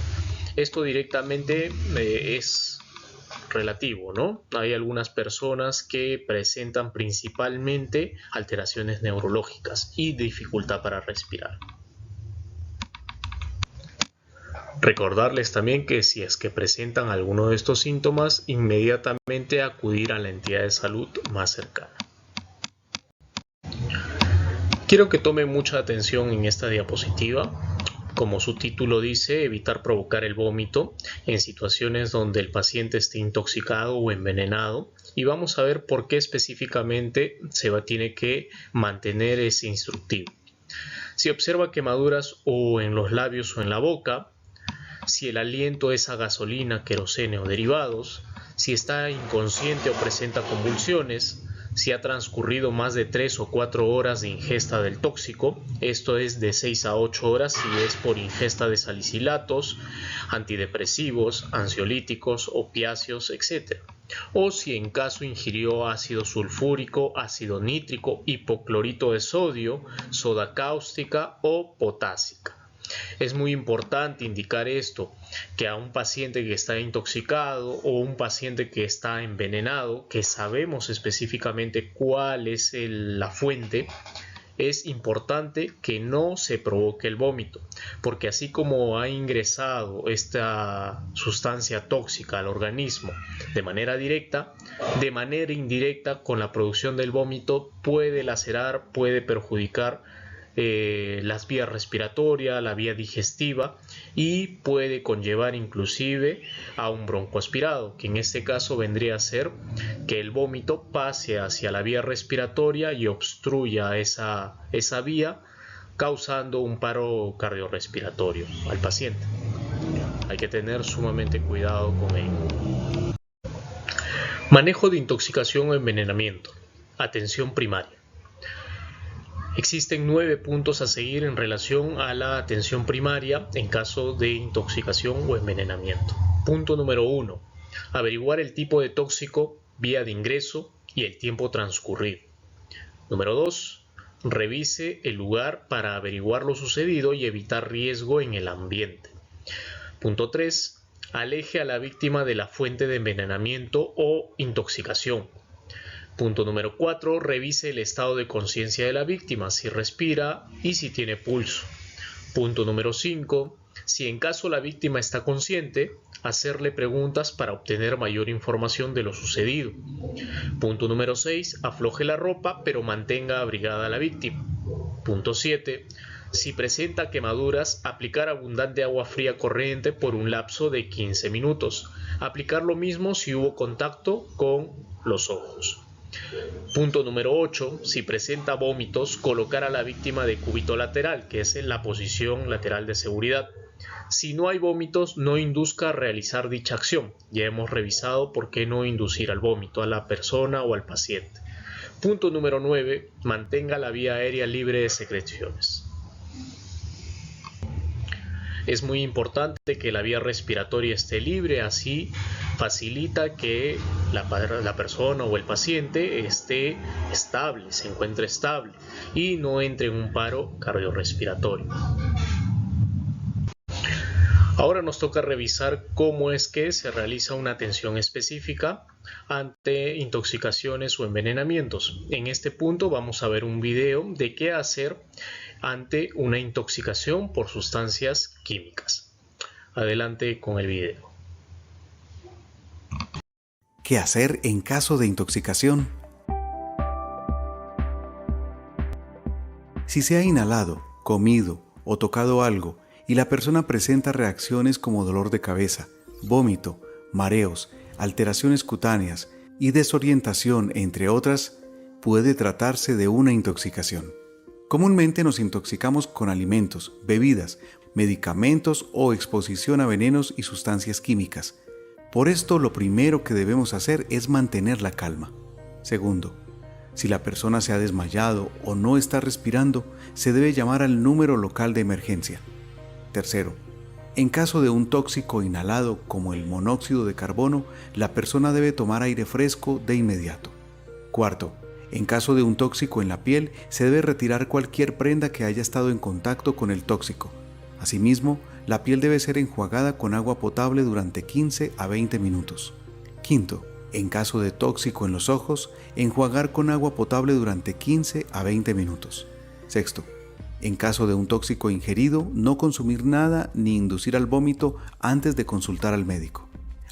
Esto directamente es relativo, ¿no? Hay algunas personas que presentan principalmente alteraciones neurológicas y dificultad para respirar. Recordarles también que si es que presentan alguno de estos síntomas, inmediatamente acudir a la entidad de salud más cercana. Quiero que tomen mucha atención en esta diapositiva. Como su título dice, evitar provocar el vómito en situaciones donde el paciente esté intoxicado o envenenado. Y vamos a ver por qué específicamente tiene que mantener ese instructivo. Si observa quemaduras o en los labios o en la boca, si el aliento es a gasolina, querosene o derivados, si está inconsciente o presenta convulsiones, si ha transcurrido más de 3 o 4 horas de ingesta del tóxico, esto es de 6 a 8 horas si es por ingesta de salicilatos, antidepresivos, ansiolíticos, opiáceos, etc. O si en caso ingirió ácido sulfúrico, ácido nítrico, hipoclorito de sodio, soda cáustica o potásica. Es muy importante indicar esto, que a un paciente que está intoxicado o un paciente que está envenenado, que sabemos específicamente cuál es la fuente, es importante que no se provoque el vómito, porque así como ha ingresado esta sustancia tóxica al organismo de manera directa, de manera indirecta con la producción del vómito puede lacerar, puede perjudicar las vías respiratorias, la vía digestiva y puede conllevar inclusive a un broncoaspirado, que en este caso vendría a ser que el vómito pase hacia la vía respiratoria y obstruya esa vía, causando un paro cardiorrespiratorio al paciente. Hay que tener sumamente cuidado con ello. Manejo de intoxicación o envenenamiento. Atención primaria. Existen 9 puntos a seguir en relación a la atención primaria en caso de intoxicación o envenenamiento. Punto número 1. Averiguar el tipo de tóxico, vía de ingreso y el tiempo transcurrido. Número 2. Revise el lugar para averiguar lo sucedido y evitar riesgo en el ambiente. Punto 3. Aleje a la víctima de la fuente de envenenamiento o intoxicación. Punto número 4. Revise el estado de conciencia de la víctima, si respira y si tiene pulso. Punto número 5. Si en caso la víctima está consciente, hacerle preguntas para obtener mayor información de lo sucedido. Punto número 6. Afloje la ropa, pero mantenga abrigada a la víctima. Punto 7. Si presenta quemaduras, aplicar abundante agua fría corriente por un lapso de 15 minutos. Aplicar lo mismo si hubo contacto con los ojos. Punto número 8. Si presenta vómitos, colocar a la víctima de cúbito lateral, que es en la posición lateral de seguridad. Si no hay vómitos, no induzca a realizar dicha acción. Ya hemos revisado por qué no inducir al vómito a la persona o al paciente. Punto número 9. Mantenga la vía aérea libre de secreciones. Es muy importante que la vía respiratoria esté libre, así facilita que la persona o el paciente esté estable, se encuentre estable y no entre en un paro cardiorrespiratorio. Ahora nos toca revisar cómo es que se realiza una atención específica ante intoxicaciones o envenenamientos. En este punto vamos a ver un video de qué hacer ante una intoxicación por sustancias químicas. Adelante con el video. ¿Qué hacer en caso de intoxicación? Si se ha inhalado, comido o tocado algo y la persona presenta reacciones como dolor de cabeza, vómito, mareos, alteraciones cutáneas y desorientación, entre otras, puede tratarse de una intoxicación. Comúnmente nos intoxicamos con alimentos, bebidas, medicamentos o exposición a venenos y sustancias químicas. Por esto, lo primero que debemos hacer es mantener la calma. Segundo, si la persona se ha desmayado o no está respirando, se debe llamar al número local de emergencia. Tercero, en caso de un tóxico inhalado como el monóxido de carbono, la persona debe tomar aire fresco de inmediato. Cuarto, en caso de un tóxico en la piel, se debe retirar cualquier prenda que haya estado en contacto con el tóxico. Asimismo, la piel debe ser enjuagada con agua potable durante 15 a 20 minutos. Quinto, en caso de tóxico en los ojos, enjuagar con agua potable durante 15 a 20 minutos. Sexto, en caso de un tóxico ingerido, no consumir nada ni inducir al vómito antes de consultar al médico.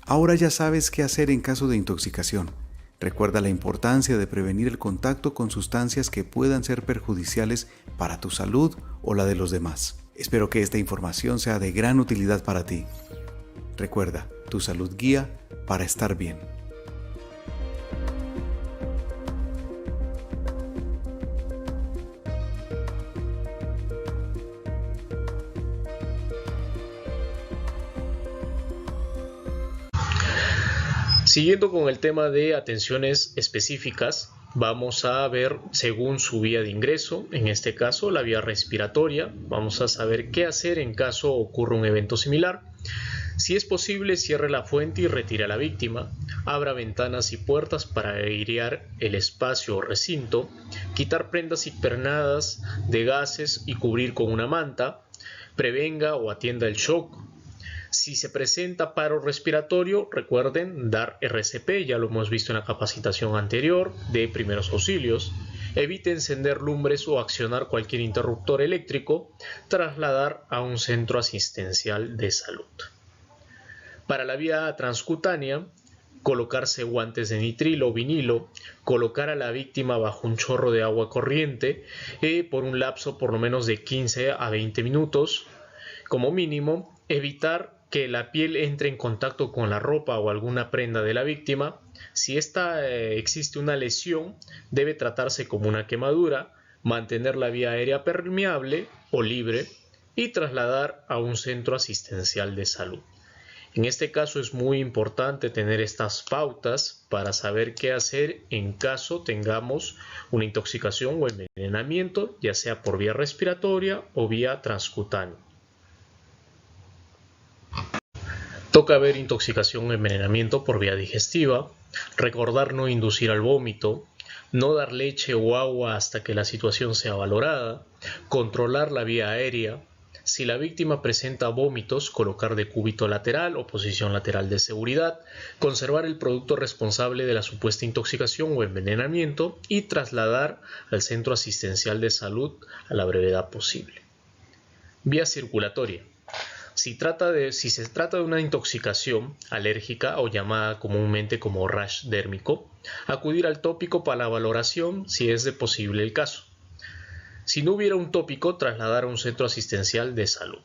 Ahora ya sabes qué hacer en caso de intoxicación. Recuerda la importancia de prevenir el contacto con sustancias que puedan ser perjudiciales para tu salud o la de los demás. Espero que esta información sea de gran utilidad para ti. Recuerda, tu salud guía para estar bien. Siguiendo con el tema de atenciones específicas, vamos a ver según su vía de ingreso, en este caso la vía respiratoria. Vamos a saber qué hacer en caso ocurra un evento similar. Si es posible, cierre la fuente y retire a la víctima. Abra ventanas y puertas para airear el espacio o recinto. Quitar prendas impregnadas de gases y cubrir con una manta. Prevenga o atienda el shock. Si se presenta paro respiratorio, recuerden dar RCP, ya lo hemos visto en la capacitación anterior de primeros auxilios. Evite encender lumbres o accionar cualquier interruptor eléctrico. Trasladar a un centro asistencial de salud. Para la vía transcutánea, colocarse guantes de nitrilo o vinilo, colocar a la víctima bajo un chorro de agua corriente por un lapso por lo menos de 15 a 20 minutos. Como mínimo, evitar que la piel entre en contacto con la ropa o alguna prenda de la víctima. Si existe una lesión, debe tratarse como una quemadura, mantener la vía aérea permeable o libre y trasladar a un centro asistencial de salud. En este caso es muy importante tener estas pautas para saber qué hacer en caso tengamos una intoxicación o envenenamiento, ya sea por vía respiratoria o vía transcutánea. Toca ver intoxicación o envenenamiento por vía digestiva, recordar no inducir al vómito, no dar leche o agua hasta que la situación sea valorada, controlar la vía aérea. Si la víctima presenta vómitos, colocar decúbito lateral o posición lateral de seguridad, conservar el producto responsable de la supuesta intoxicación o envenenamiento y trasladar al centro asistencial de salud a la brevedad posible. Vía circulatoria. Si se trata de una intoxicación alérgica o llamada comúnmente como rash dérmico, acudir al tópico para la valoración si es de posible el caso. Si no hubiera un tópico, trasladar a un centro asistencial de salud.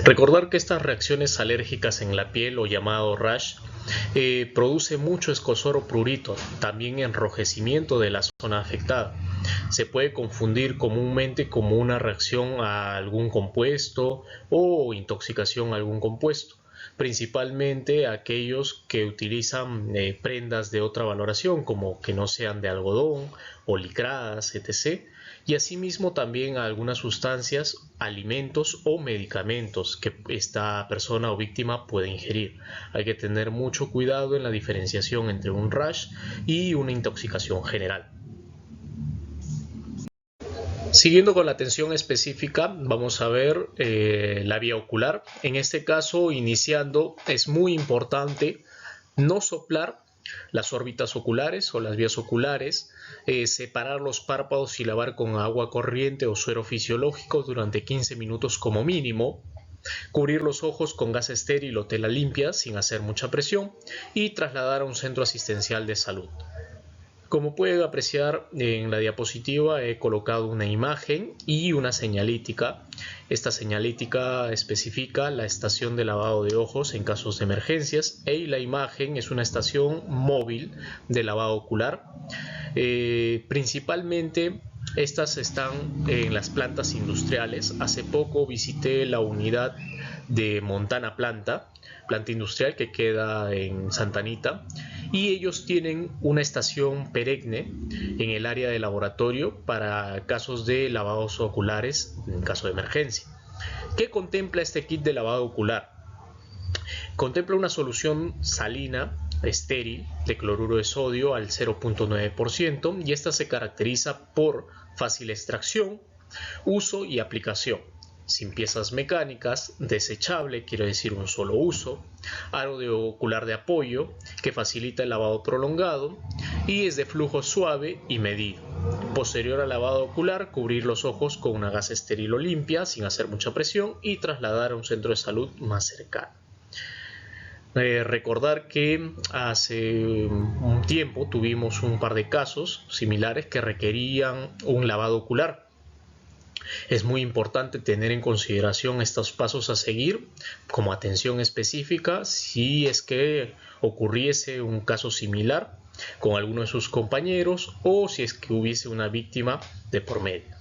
Recordar que estas reacciones alérgicas en la piel o llamado rash produce mucho escozor o prurito, también enrojecimiento de la zona afectada. Se puede confundir comúnmente como una reacción a algún compuesto o intoxicación a algún compuesto, principalmente aquellos que utilizan prendas de otra valoración como que no sean de algodón o licradas, etc. Y asimismo también a algunas sustancias, alimentos o medicamentos que esta persona o víctima puede ingerir. Hay que tener mucho cuidado en la diferenciación entre un rash y una intoxicación general. Siguiendo con la atención específica, vamos a ver la vía ocular. En este caso, iniciando, es muy importante no soplar las órbitas oculares o las vías oculares, separar los párpados y lavar con agua corriente o suero fisiológico durante 15 minutos como mínimo, cubrir los ojos con gas estéril o tela limpia sin hacer mucha presión y trasladar a un centro asistencial de salud. Como pueden apreciar en la diapositiva, he colocado una imagen y una señalítica. Esta señalítica especifica la estación de lavado de ojos en casos de emergencias y la imagen es una estación móvil de lavado ocular. Principalmente estas están en las plantas industriales. Hace poco visité la unidad de Montana planta industrial que queda en Santa Anita, y ellos tienen una estación perenne en el área de laboratorio para casos de lavados oculares en caso de emergencia. ¿Qué contempla este kit de lavado ocular? Contempla una solución salina estéril de cloruro de sodio al 0.9% y esta se caracteriza por fácil extracción, uso y aplicación, sin piezas mecánicas, desechable, quiere decir un solo uso, aro de ocular de apoyo que facilita el lavado prolongado y es de flujo suave y medido. Posterior al lavado ocular, cubrir los ojos con una gasa estéril o limpia sin hacer mucha presión y trasladar a un centro de salud más cercano. Recordar que hace un tiempo tuvimos un par de casos similares que requerían un lavado ocular. Es muy importante tener en consideración estos pasos a seguir como atención específica si es que ocurriese un caso similar con alguno de sus compañeros o si es que hubiese una víctima de por medio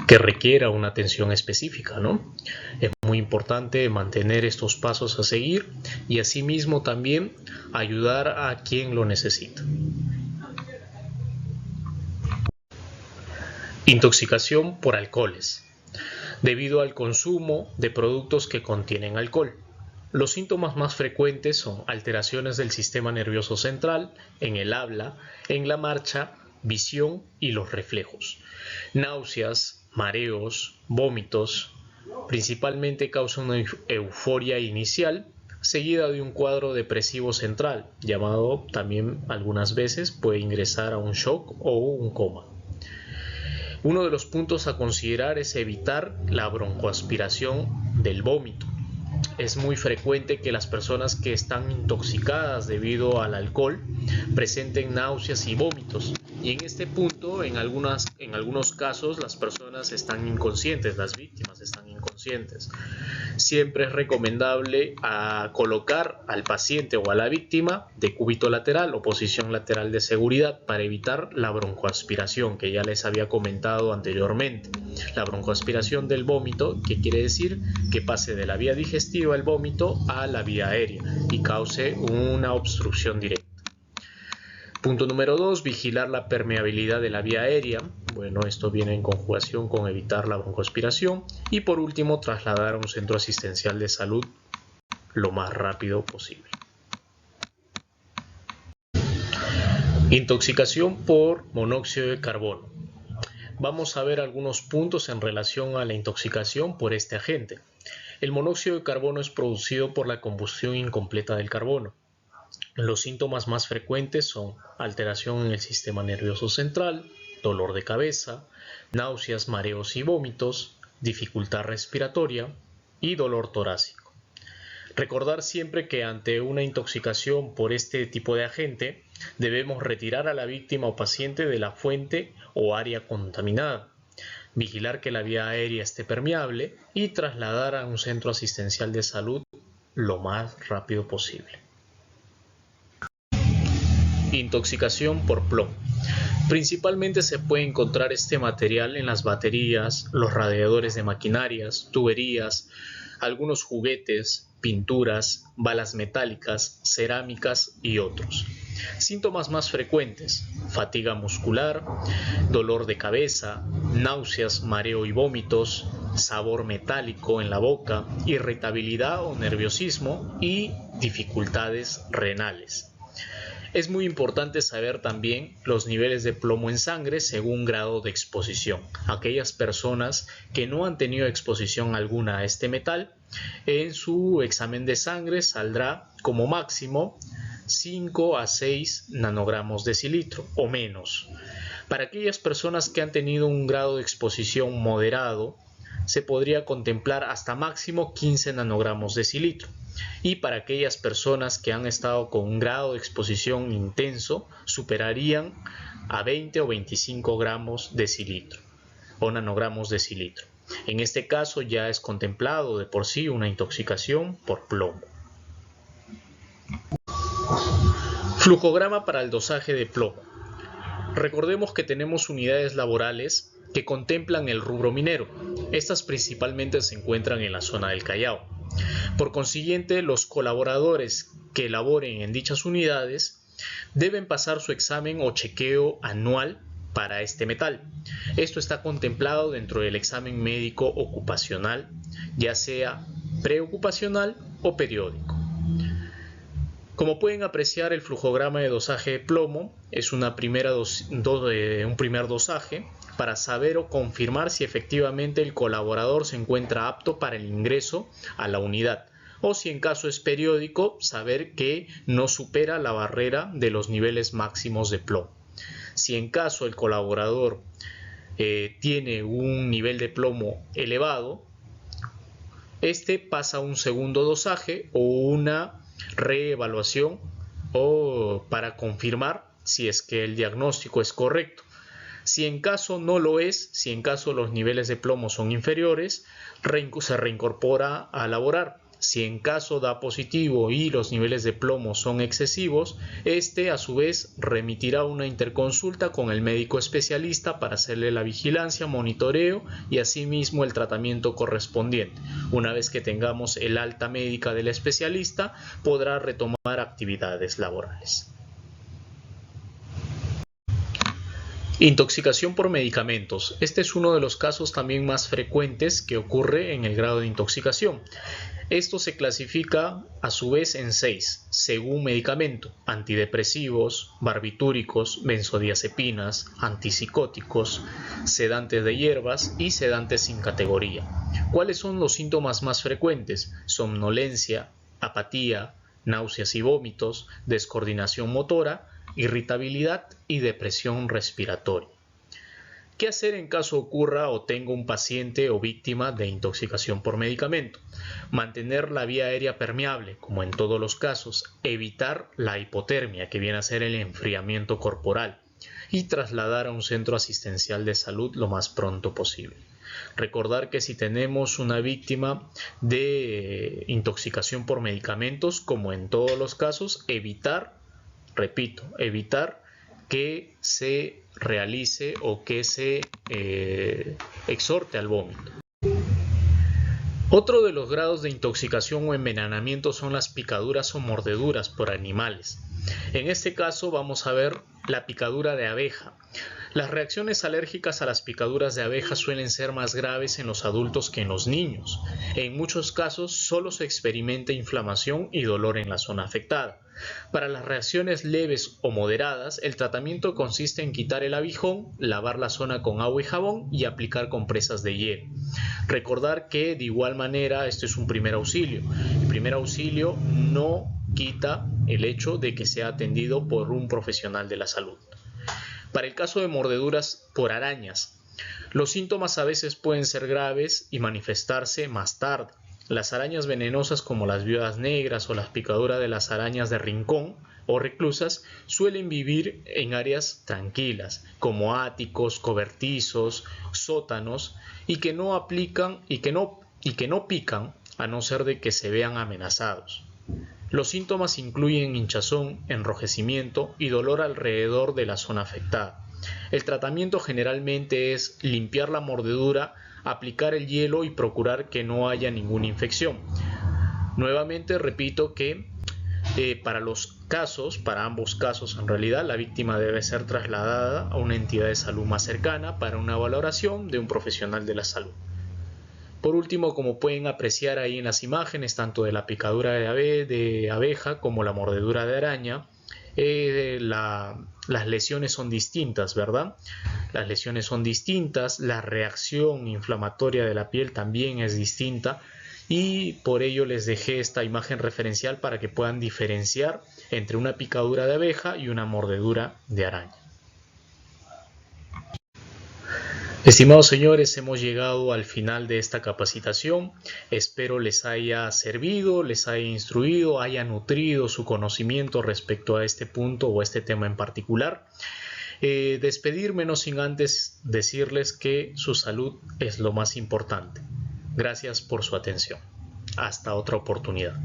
que requiera una atención específica, ¿no? Es muy importante mantener estos pasos a seguir y asimismo también ayudar a quien lo necesita. Intoxicación por alcoholes. Debido al consumo de productos que contienen alcohol. Los síntomas más frecuentes son alteraciones del sistema nervioso central, en el habla, en la marcha, visión y los reflejos. Náuseas, mareos, vómitos. Principalmente causa una euforia inicial, seguida de un cuadro depresivo central, llamado también algunas veces puede ingresar a un shock o un coma. Uno de los puntos a considerar es evitar la broncoaspiración del vómito. Es muy frecuente que las personas que están intoxicadas debido al alcohol presenten náuseas y vómitos. Y en este punto, en algunos casos, las personas están inconscientes, las víctimas están inconscientes. Siempre es recomendable colocar al paciente o a la víctima de cúbito lateral o posición lateral de seguridad para evitar la broncoaspiración que ya les había comentado anteriormente. La broncoaspiración del vómito, que quiere decir que pase de la vía digestiva el vómito a la vía aérea y cause una obstrucción directa. Punto número 2, vigilar la permeabilidad de la vía aérea. Bueno, esto viene en conjugación con evitar la broncoaspiración. Y por último, trasladar a un centro asistencial de salud lo más rápido posible. Intoxicación por monóxido de carbono. Vamos a ver algunos puntos en relación a la intoxicación por este agente. El monóxido de carbono es producido por la combustión incompleta del carbono. Los síntomas más frecuentes son alteración en el sistema nervioso central, dolor de cabeza, náuseas, mareos y vómitos, dificultad respiratoria y dolor torácico. Recordar siempre que ante una intoxicación por este tipo de agente debemos retirar a la víctima o paciente de la fuente o área contaminada, vigilar que la vía aérea esté permeable y trasladar a un centro asistencial de salud lo más rápido posible. Intoxicación por plomo. Principalmente se puede encontrar este material en las baterías, los radiadores de maquinarias, tuberías, algunos juguetes, pinturas, balas metálicas, cerámicas y otros. Síntomas más frecuentes: fatiga muscular, dolor de cabeza, náuseas, mareo y vómitos, sabor metálico en la boca, irritabilidad o nerviosismo y dificultades renales. Es muy importante saber también los niveles de plomo en sangre según grado de exposición. Aquellas personas que no han tenido exposición alguna a este metal, en su examen de sangre saldrá como máximo 5 a 6 nanogramos decilitro o menos. Para aquellas personas que han tenido un grado de exposición moderado, se podría contemplar hasta máximo 15 nanogramos decilitro. y para aquellas personas que han estado con un grado de exposición intenso superarían a 20 o 25 gramos decilitro o nanogramos decilitro. En este caso ya es contemplado de por sí una intoxicación por plomo. Flujograma para el dosaje de plomo. Recordemos que tenemos unidades laborales que contemplan el rubro minero. Estas principalmente se encuentran en la zona del Callao. Por consiguiente, los colaboradores que laboren en dichas unidades deben pasar su examen o chequeo anual para este metal. Esto está contemplado dentro del examen médico ocupacional, ya sea preocupacional o periódico. Como pueden apreciar, el flujograma de dosaje de plomo es un primer dosaje para saber o confirmar si efectivamente el colaborador se encuentra apto para el ingreso a la unidad, o si en caso es periódico, saber que no supera la barrera de los niveles máximos de plomo. Si en caso el colaborador tiene un nivel de plomo elevado, este pasa a un segundo dosaje o una reevaluación o para confirmar si es que el diagnóstico es correcto. Si en caso no lo es, si en caso los niveles de plomo son inferiores, se reincorpora a laborar. Si en caso da positivo y los niveles de plomo son excesivos, este a su vez remitirá una interconsulta con el médico especialista para hacerle la vigilancia, monitoreo y asimismo el tratamiento correspondiente. Una vez que tengamos el alta médica del especialista, podrá retomar actividades laborales. Intoxicación por medicamentos. Este es uno de los casos también más frecuentes que ocurre en el grado de intoxicación. Esto se clasifica a su vez en 6, según medicamento: antidepresivos, barbitúricos, benzodiazepinas, antipsicóticos, sedantes de hierbas y sedantes sin categoría. ¿Cuáles son los síntomas más frecuentes? Somnolencia, apatía, náuseas y vómitos, descoordinación motora, irritabilidad y depresión respiratoria. ¿Qué hacer en caso ocurra o tenga un paciente o víctima de intoxicación por medicamento? Mantener la vía aérea permeable, como en todos los casos, evitar la hipotermia, que viene a ser el enfriamiento corporal, y trasladar a un centro asistencial de salud lo más pronto posible. Recordar que si tenemos una víctima de intoxicación por medicamentos, como en todos los casos, evitar que se realice o que se exhorte al vómito. Otro de los grados de intoxicación o envenenamiento son las picaduras o mordeduras por animales. En este caso vamos a ver la picadura de abeja. Las reacciones alérgicas a las picaduras de abeja suelen ser más graves en los adultos que en los niños. En muchos casos solo se experimenta inflamación y dolor en la zona afectada. Para las reacciones leves o moderadas, el tratamiento consiste en quitar el aguijón, lavar la zona con agua y jabón y aplicar compresas de hielo. Recordar que de igual manera esto es un primer auxilio. El primer auxilio no quita el hecho de que sea atendido por un profesional de la salud. Para el caso de mordeduras por arañas, los síntomas a veces pueden ser graves y manifestarse más tarde. Las arañas venenosas como las viudas negras o las picaduras de las arañas de rincón o reclusas suelen vivir en áreas tranquilas, como áticos, cobertizos, sótanos, y que no pican a no ser de que se vean amenazados. Los síntomas incluyen hinchazón, enrojecimiento y dolor alrededor de la zona afectada. El tratamiento generalmente es limpiar la mordedura, aplicar el hielo y procurar que no haya ninguna infección. Nuevamente repito que para ambos casos en realidad, la víctima debe ser trasladada a una entidad de salud más cercana para una valoración de un profesional de la salud. Por último, como pueden apreciar ahí en las imágenes, tanto de la picadura de abeja como la mordedura de araña, las lesiones son distintas, ¿verdad? Las lesiones son distintas, la reacción inflamatoria de la piel también es distinta, y por ello les dejé esta imagen referencial para que puedan diferenciar entre una picadura de abeja y una mordedura de araña. Estimados señores, hemos llegado al final de esta capacitación. Espero les haya servido, les haya instruido, haya nutrido su conocimiento respecto a este punto o a este tema en particular. Despedirme no sin antes decirles que su salud es lo más importante. Gracias por su atención. Hasta otra oportunidad.